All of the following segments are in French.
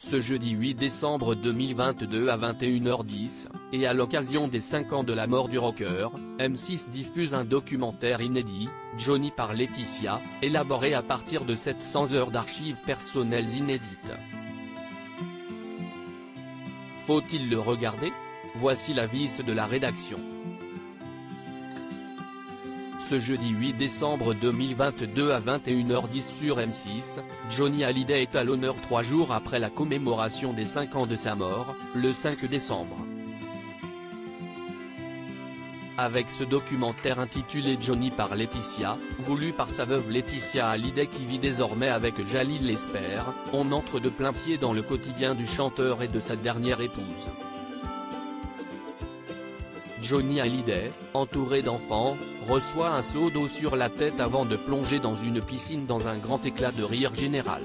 ce jeudi 8 décembre 2022 à 21h10, et à l'occasion des 5 ans de la mort du rocker, M6 diffuse un documentaire inédit, Johnny par Laetitia, élaboré à partir de 700 heures d'archives personnelles inédites. Faut-il le regarder? Voici l'avis de la rédaction. Ce jeudi 8 décembre 2022 à 21h10 sur M6, Johnny Hallyday est à l'honneur 3 jours après la commémoration des 5 ans de sa mort, le 5 décembre. Avec ce documentaire intitulé Johnny par Laetitia, voulu par sa veuve Laetitia Hallyday qui vit désormais avec Jalil Lesper, on entre de plein pied dans le quotidien du chanteur et de sa dernière épouse. Johnny Hallyday, entouré d'enfants, reçoit un seau d'eau sur la tête avant de plonger dans une piscine dans un grand éclat de rire général.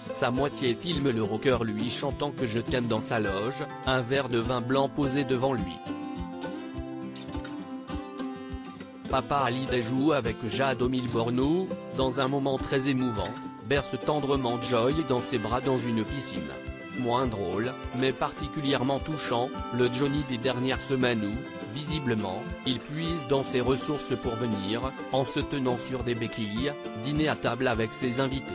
Sa moitié filme le rocker lui chantant que je t'aime dans sa loge, un verre de vin blanc posé devant lui. Papa Hallyday joue avec Jade au Milborno, dans un moment très émouvant, berce tendrement Joy dans ses bras dans une piscine. Moins drôle, mais particulièrement touchant, le Johnny des dernières semaines où, visiblement, il puise dans ses ressources pour venir, en se tenant sur des béquilles, dîner à table avec ses invités.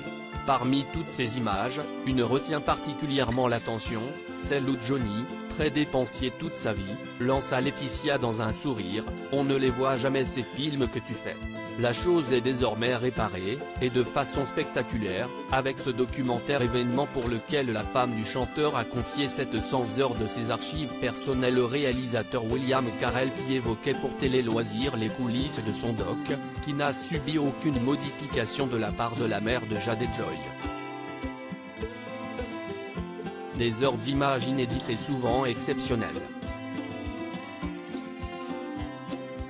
Parmi toutes ces images, une retient particulièrement l'attention, celle où Johnny, très dépensier toute sa vie, lance à Laetitia dans un sourire, « On ne les voit jamais ces films que tu fais ». La chose est désormais réparée, et de façon spectaculaire, avec ce documentaire événement pour lequel la femme du chanteur a confié 700 heures de ses archives personnelles au réalisateur William Carell qui évoquait pour Télé Loisirs les coulisses de son doc, qui n'a subi aucune modification de la part de la mère de Jade et Joy. Des heures d'images inédites et souvent exceptionnelles.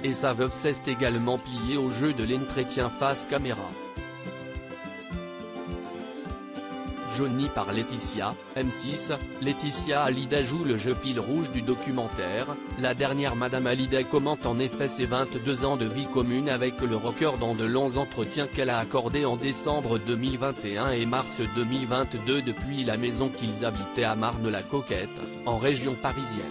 Et sa veuve s'est également pliée au jeu de l'entretien face caméra. Johnny par Laetitia, M6, Laetitia Hallyday joue le jeu fil rouge du documentaire. La dernière Madame Hallyday commente en effet ses 22 ans de vie commune avec le rocker dans de longs entretiens qu'elle a accordés en décembre 2021 et mars 2022 depuis la maison qu'ils habitaient à Marne-la-Coquette, en région parisienne.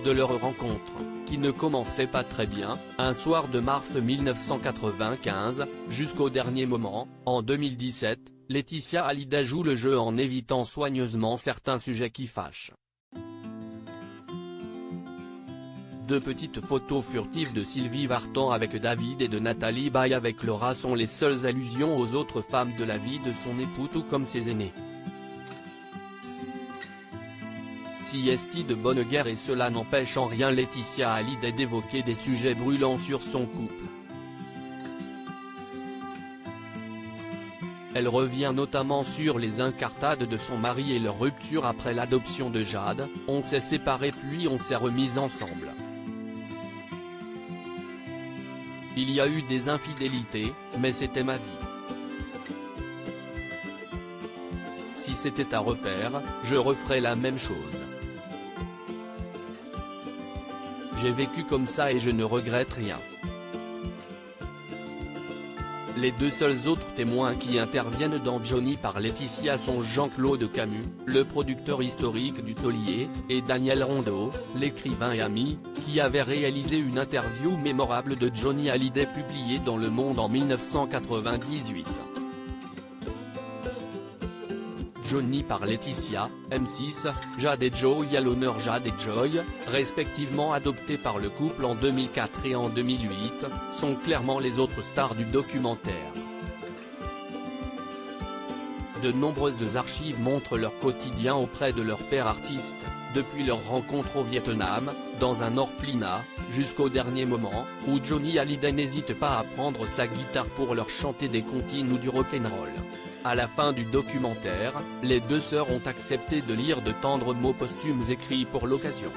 De leur rencontre, qui ne commençait pas très bien, un soir de mars 1995, jusqu'au dernier moment, en 2017, Laetitia Hallyday joue le jeu en évitant soigneusement certains sujets qui fâchent. Deux petites photos furtives de Sylvie Vartan avec David et de Nathalie Baye avec Laura sont les seules allusions aux autres femmes de la vie de son époux tout comme ses aînés. Si est de bonne guerre et cela n'empêche en rien Laetitia Hallyday d'évoquer des sujets brûlants sur son couple. Elle revient notamment sur les incartades de son mari et leur rupture après l'adoption de Jade, « On s'est séparés puis on s'est remis ensemble. Il y a eu des infidélités, mais c'était ma vie. Si c'était à refaire, je referais la même chose. J'ai vécu comme ça et je ne regrette rien. » Les deux seuls autres témoins qui interviennent dans Johnny par Laetitia sont Jean-Claude Camus, le producteur historique du taulier, et Daniel Rondeau, l'écrivain et ami, qui avait réalisé une interview mémorable de Johnny Hallyday publiée dans Le Monde en 1998. Johnny par Laetitia, M6, Jade et Joy à l'honneur. Jade et Joy, respectivement adoptés par le couple en 2004 et en 2008, sont clairement les autres stars du documentaire. De nombreuses archives montrent leur quotidien auprès de leur père artiste, depuis leur rencontre au Vietnam, dans un orphelinat, jusqu'au dernier moment, où Johnny Hallyday n'hésite pas à prendre sa guitare pour leur chanter des comptines ou du rock'n'roll. À la fin du documentaire, les deux sœurs ont accepté de lire de tendres mots posthumes écrits pour l'occasion.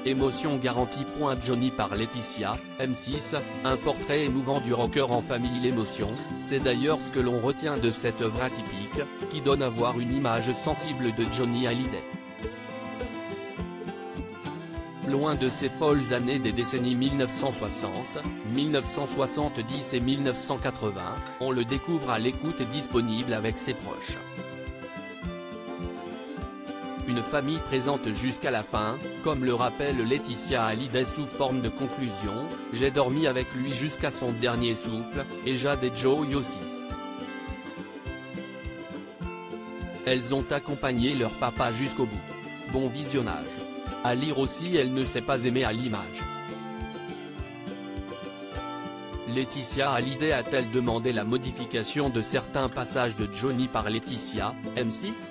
Émotion garantie. Johnny par Laetitia, M6, un portrait émouvant du rocker en famille. L'émotion, c'est d'ailleurs ce que l'on retient de cette œuvre atypique, qui donne à voir une image sensible de Johnny Hallyday. loin de ces folles années des décennies 1960, 1970 et 1980, on le découvre à l'écoute et disponible avec ses proches. Une famille présente jusqu'à la fin, comme le rappelle Laetitia Hallyday sous forme de conclusion, « J'ai dormi avec lui jusqu'à son dernier souffle, et Jade et Joey aussi. » Elles ont accompagné leur papa jusqu'au bout. Bon visionnage. À lire aussi, elle ne s'est pas aimée à l'image. Laetitia Hallyday a-t-elle demandé la modification de certains passages de Johnny par Laetitia, M6 ?